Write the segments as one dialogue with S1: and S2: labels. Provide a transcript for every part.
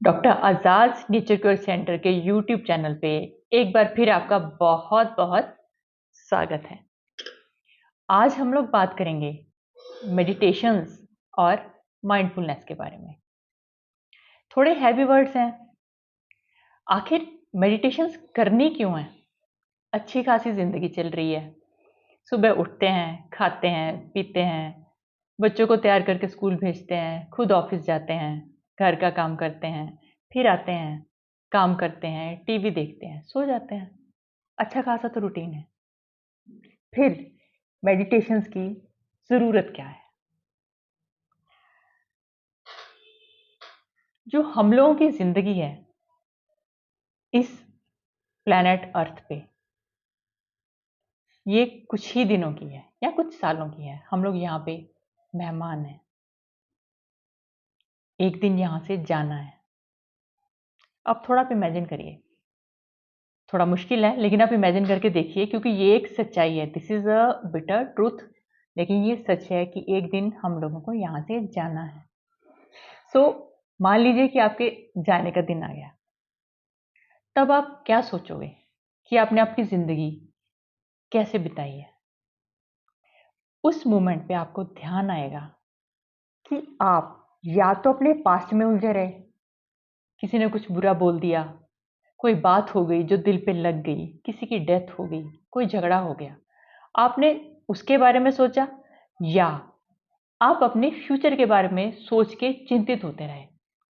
S1: Doctor आजाद nature care centre के YouTube channel पे एक बार फिर आपका बहुत बहुत स्वागत है। आज हम लोग बात करेंगे मेडिटेशंस और माइंडफुलनेस के बारे में। थोड़े हैवी वर्ड्स हैं। आखिर मेडिटेशंस करनी क्यों है? अच्छी खासी जिंदगी चल रही है। सुबह उठते हैं, खाते हैं, पीते हैं, बच्चों को तैयार करके स्कूल भेजते हैं, खुद ऑफिस जाते हैं, घर का काम करते हैं, फिर आते हैं, काम करते हैं, टीवी देखते हैं, सो जाते हैं। अच्छा खासा तो रूटीन है। फिर मेडिटेशंस की ज़रूरत क्या है? जो हम लोगों की ज़िंदगी है इस प्लैनेट अर्थ पे, ये कुछ ही दिनों की है या कुछ सालों की है। हम लोग यहाँ पे मेहमान हैं। एक दिन यहाँ से जाना है। अब थोड़ा आप इमेजिन करिए। थोड़ा मुश्किल है लेकिन आप इमेजिन करके देखिए, क्योंकि ये एक सच्चाई है। This is a bitter truth, लेकिन ये सच है कि एक दिन हम लोगों को यहाँ से जाना है। सो मान लीजिए कि आपके जाने का दिन आ गया। तब आप क्या सोचोगे कि आपने आपकी ज़िंदगी कैसे बिताई है? उस मोमेंट पे आपको ध्यान आएगा कि आप या तो अपने पास्ट में उलझे रहे, किसी ने कुछ बुरा बोल दिया, कोई बात हो गई जो दिल पे लग गई, किसी की डेथ हो गई, कोई झगड़ा हो गया, आपने उसके बारे में सोचा, या आप अपने फ्यूचर के बारे में सोच के चिंतित होते रहे।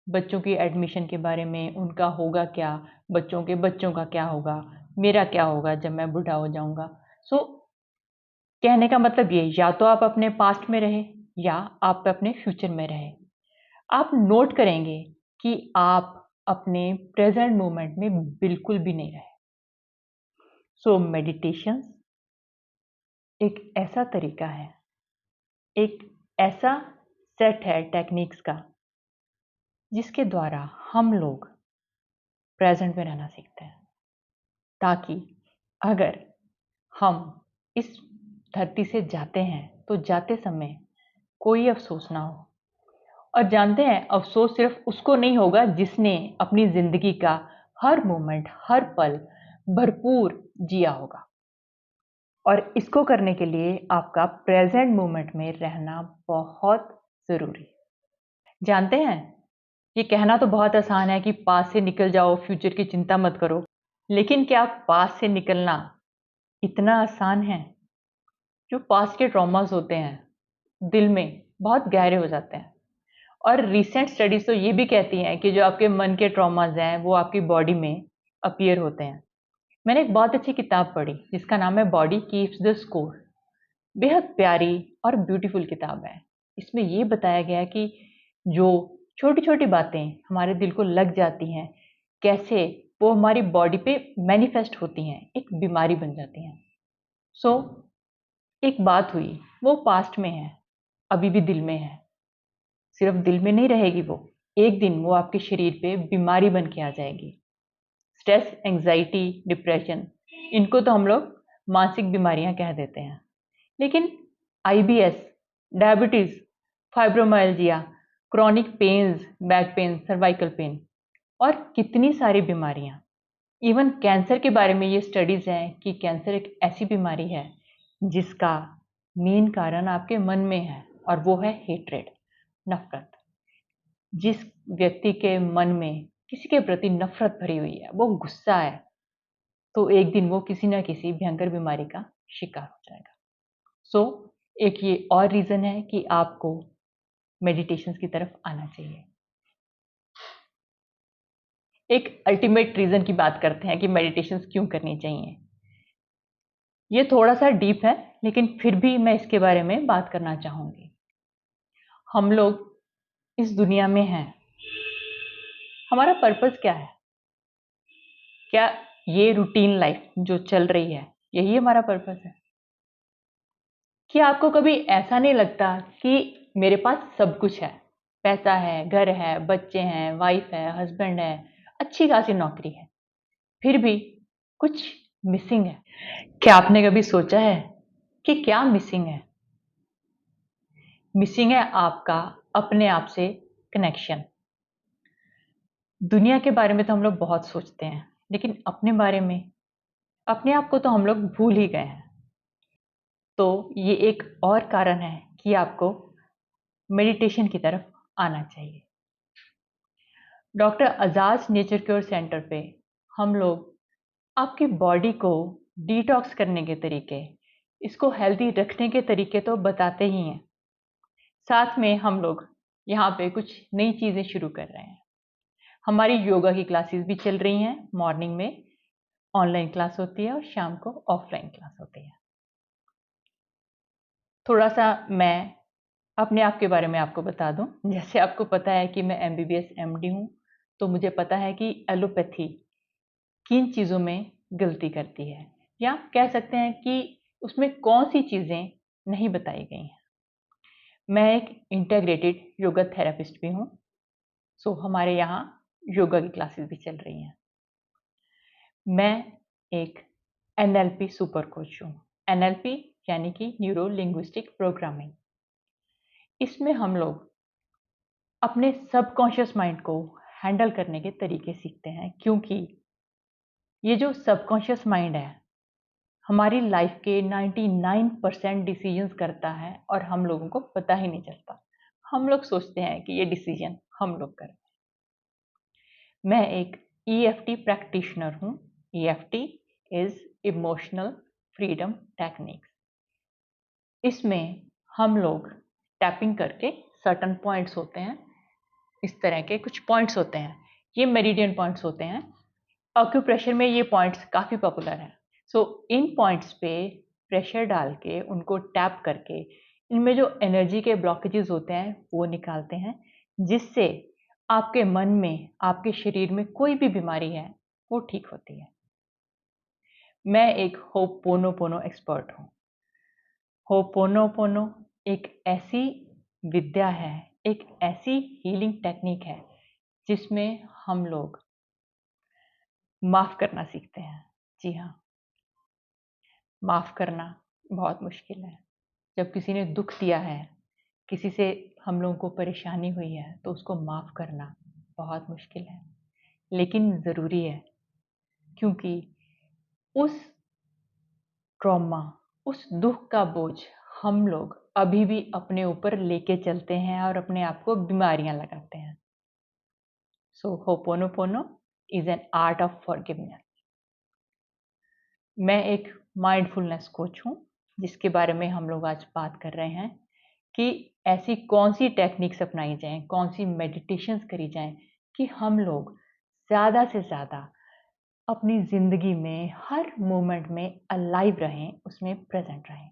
S1: बच्चों की एडमिशन के बारे में, उनका होगा क्या, बच्चों के बच्चों का क्या होगा, मेरा क्या होगा जब मैं बूढ़ा हो जाऊंगा। सो कहने का मतलब ये, या तो आप अपने पास्ट में रहे या आप अपने फ्यूचर में रहे। आप नोट करेंगे कि आप अपने प्रेजेंट मोमेंट में बिल्कुल भी नहीं रहे। सो मेडिटेशन एक ऐसा तरीका है, एक ऐसा सेट है टेक्निक्स का, जिसके द्वारा हम लोग प्रेजेंट में रहना सीखते हैं, ताकि अगर हम इस धरती से जाते हैं तो जाते समय कोई अफसोस ना हो। और जानते हैं, अफसोस सिर्फ उसको नहीं होगा जिसने अपनी जिंदगी का हर मोमेंट, हर पल भरपूर जिया होगा। और इसको करने के लिए आपका प्रेजेंट मोमेंट में रहना बहुत जरूरी है। जानते हैं, ये कहना तो बहुत आसान है कि पास से निकल जाओ, फ्यूचर की चिंता मत करो। लेकिन क्या पास से निकलना इतना आसान है? जो पास्ट के ट्रॉमास होते हैं दिल में बहुत गहरे हो जाते हैं। और रिसेंट स्टडीज तो ये भी कहती हैं कि जो आपके मन के ट्रॉमास हैं वो आपकी बॉडी में अपीयर होते हैं। मैंने एक बहुत अच्छी किताब पढ़ी जिसका नाम है बॉडी कीप्स द स्कोर। बेहद प्यारी और ब्यूटीफुल किताब है। इसमें ये बताया गया है कि जो छोटी छोटी बातें हमारे दिल को लग जाती हैं, कैसे वो हमारी बॉडी पे मैनिफेस्ट होती हैं, एक बीमारी बन जाती हैं। सो एक बात हुई, वो पास्ट में है, अभी भी दिल में है। सिर्फ दिल में नहीं रहेगी वो, एक दिन वो आपके शरीर पे बीमारी बन के आ जाएगी। स्ट्रेस, एंजाइटी, डिप्रेशन, इनको तो हम लोग मानसिक बीमारियां कह देते हैं। लेकिन IBS, diabetes, fibromyalgia, chronic pains, back pain, cervical pain और कितनी सारी बीमारियां, इवन कैंसर के बारे में ये स्टडीज हैं कि कैंसर एक ऐसी बीमारी है जिसका मेन कारण आपके मन में है, और वो है हेट्रेड, नफरत। जिस व्यक्ति के मन में किसी के प्रति नफरत भरी हुई है, वो गुस्सा है, तो एक दिन वो किसी ना किसी भयंकर बीमारी का शिकार हो जाएगा। सो एक ये और रीजन है कि आपको मेडिटेशन की तरफ आना चाहिए। एक अल्टीमेट रीजन की बात करते हैं कि मेडिटेशन क्यों करनी चाहिए। ये थोड़ा सा डीप है, लेकिन फिर भी मैं इसके बारे में बात करना चाहूंगी। हम लोग इस दुनिया में हैं, हमारा पर्पस क्या है? क्या ये रूटीन लाइफ जो चल रही है यही हमारा पर्पस है? क्या आपको कभी ऐसा नहीं लगता कि मेरे पास सब कुछ है, पैसा है, घर है, बच्चे हैं, वाइफ है, हस्बैंड है, अच्छी खासी नौकरी है, फिर भी कुछ मिसिंग है? क्या आपने कभी सोचा है कि क्या मिसिंग है? मिसिंग है आपका अपने आप से कनेक्शन। दुनिया के बारे में तो हम लोग बहुत सोचते हैं, लेकिन अपने बारे में, अपने आप को तो हम लोग भूल ही गए हैं। तो ये एक और कारण है कि आपको मेडिटेशन की तरफ आना चाहिए। Doctor Ajaz nature cure centre पे हम लोग आपकी बॉडी को डिटॉक्स करने के तरीके, इसको हेल्दी रखने के तरीके तो बताते ही हैं। साथ में हम लोग यहाँ पे कुछ नई चीज़ें शुरू कर रहे हैं। हमारी योगा की क्लासेस भी चल रही हैं। मॉर्निंग में ऑनलाइन क्लास होती है और शाम को ऑफलाइन क्लास होती है। थोड़ा सा मैं अपने आप के बारे में आपको बता दूं। जैसे आपको पता है कि मैं एमबीबीएस एमडी हूँ, तो मुझे पता है कि एलोपैथी किन चीज़ों में गलती करती है, या कह सकते हैं कि उसमें कौन सी चीज़ें नहीं बताई गई हैं। मैं एक इंटीग्रेटेड योगा थेरेपिस्ट भी हूँ। सो हमारे यहाँ योगा की क्लासेस भी चल रही हैं। मैं एक एनएलपी सुपर कोच हूँ। एनएलपी यानी कि न्यूरो लिंग्विस्टिक प्रोग्रामिंग। इसमें हम लोग अपने सबकॉन्शियस माइंड को हैंडल करने के तरीके सीखते हैं, क्योंकि ये जो सबकॉन्शियस माइंड है हमारी लाइफ के 99% डिसीजंस करता है और हम लोगों को पता ही नहीं चलता। हम लोग सोचते हैं कि ये डिसीजन हम लोग कर रहे हैं। मैं एक ईएफटी प्रैक्टिशनर हूँ। EFT is emotional freedom techniques. इसमें हम लोग टैपिंग करके सर्टन पॉइंट्स होते हैं, इस तरह के कुछ पॉइंट्स होते हैं, ये मेरिडियन पॉइंट्स होते हैं। ऑक्यूप्रेशर में ये पॉइंट्स काफ़ी पॉपुलर हैं। सो इन पॉइंट्स पे प्रेशर डाल के उनको टैप करके इनमें जो एनर्जी के ब्लॉकेजेस होते हैं वो निकालते हैं, जिससे आपके मन में, आपके शरीर में कोई भी बीमारी है वो ठीक होती है। मैं एक होपोनोपोनो एक्सपर्ट हूँ। होपोनोपोनो एक ऐसी विद्या है, एक ऐसी हीलिंग टेक्निक है जिसमें हम लोग माफ़ करना सीखते हैं। जी हाँ, माफ़ करना बहुत मुश्किल है। जब किसी ने दुख दिया है, किसी से हम लोगों को परेशानी हुई है, तो उसको माफ़ करना बहुत मुश्किल है, लेकिन ज़रूरी है, क्योंकि उस ट्रॉमा, उस दुख का बोझ हम लोग अभी भी अपने ऊपर लेके चलते हैं और अपने आप को बीमारियां लगाते हैं। So hooponopono is an art of forgiveness. मैं एक माइंडफुलनेस कोच हूँ, जिसके बारे में हम लोग आज बात कर रहे हैं कि ऐसी कौन सी टेक्निक्स अपनाई जाएं, कौन सी मेडिटेशंस करी जाएं कि हम लोग ज़्यादा से ज़्यादा अपनी ज़िंदगी में हर मोमेंट में अलाइव रहें, उसमें प्रेजेंट रहें।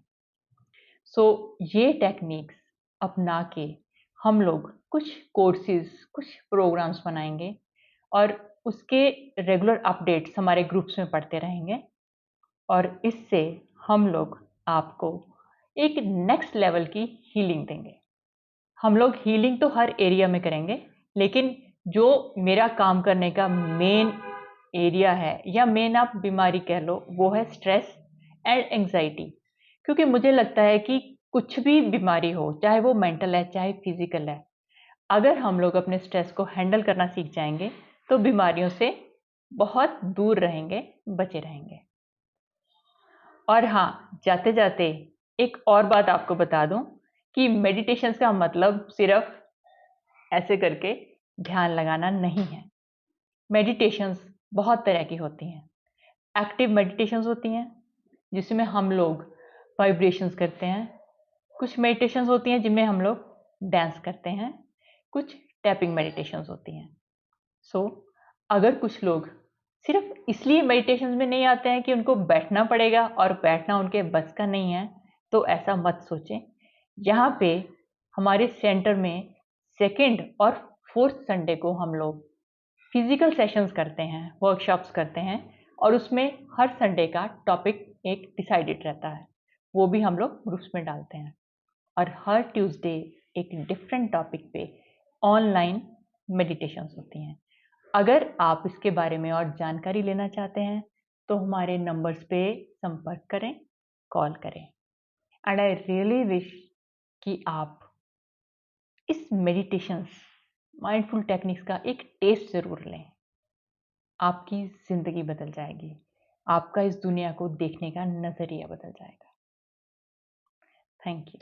S1: सो ये टेक्निक्स अपना के हम लोग कुछ कोर्सेज, कुछ प्रोग्राम्स बनाएंगे और उसके रेगुलर अपडेट्स हमारे ग्रुप्स में पढ़ते रहेंगे, और इससे हम लोग आपको एक नेक्स्ट लेवल की हीलिंग देंगे। हम लोग हीलिंग तो हर एरिया में करेंगे, लेकिन जो मेरा काम करने का मेन एरिया है, या मेन आप बीमारी कह लो, वो है स्ट्रेस एंड एंजाइटी। क्योंकि मुझे लगता है कि कुछ भी बीमारी हो, चाहे वो मेंटल है चाहे फिजिकल है, अगर हम लोग अपने स्ट्रेस को हैंडल करना सीख जाएंगे तो बीमारियों से बहुत दूर रहेंगे, बचे रहेंगे। और हाँ, जाते जाते एक और बात आपको बता दूं कि मेडिटेशन का मतलब सिर्फ ऐसे करके ध्यान लगाना नहीं है। मेडिटेशंस बहुत तरह की होती हैं। एक्टिव मेडिटेशंस होती हैं जिसमें हम लोग वाइब्रेशंस करते हैं। कुछ मेडिटेशंस होती हैं जिनमें हम लोग डांस करते हैं। कुछ टैपिंग मेडिटेशंस होती हैं। सो अगर कुछ लोग सिर्फ इसलिए मेडिटेशन में नहीं आते हैं कि उनको बैठना पड़ेगा और बैठना उनके बस का नहीं है, तो ऐसा मत सोचें। यहाँ पे हमारे सेंटर में सेकंड और फोर्थ संडे को हम लोग फिजिकल सेशंस करते हैं, वर्कशॉप्स करते हैं, और उसमें हर संडे का टॉपिक एक डिसाइडेड रहता है, वो भी हम लोग ग्रुप्स में डालते हैं। और हर ट्यूसडे एक डिफरेंट टॉपिक पे ऑनलाइन मेडिटेशंस होती हैं। अगर आप इसके बारे में और जानकारी लेना चाहते हैं तो हमारे नंबर्स पे संपर्क करें, कॉल करें। एंड आई रियली विश कि आप इस मेडिटेशंस माइंडफुल टेक्निक्स का एक टेस्ट ज़रूर लें। आपकी ज़िंदगी बदल जाएगी। आपका इस दुनिया को देखने का नज़रिया बदल जाएगा। Thank you.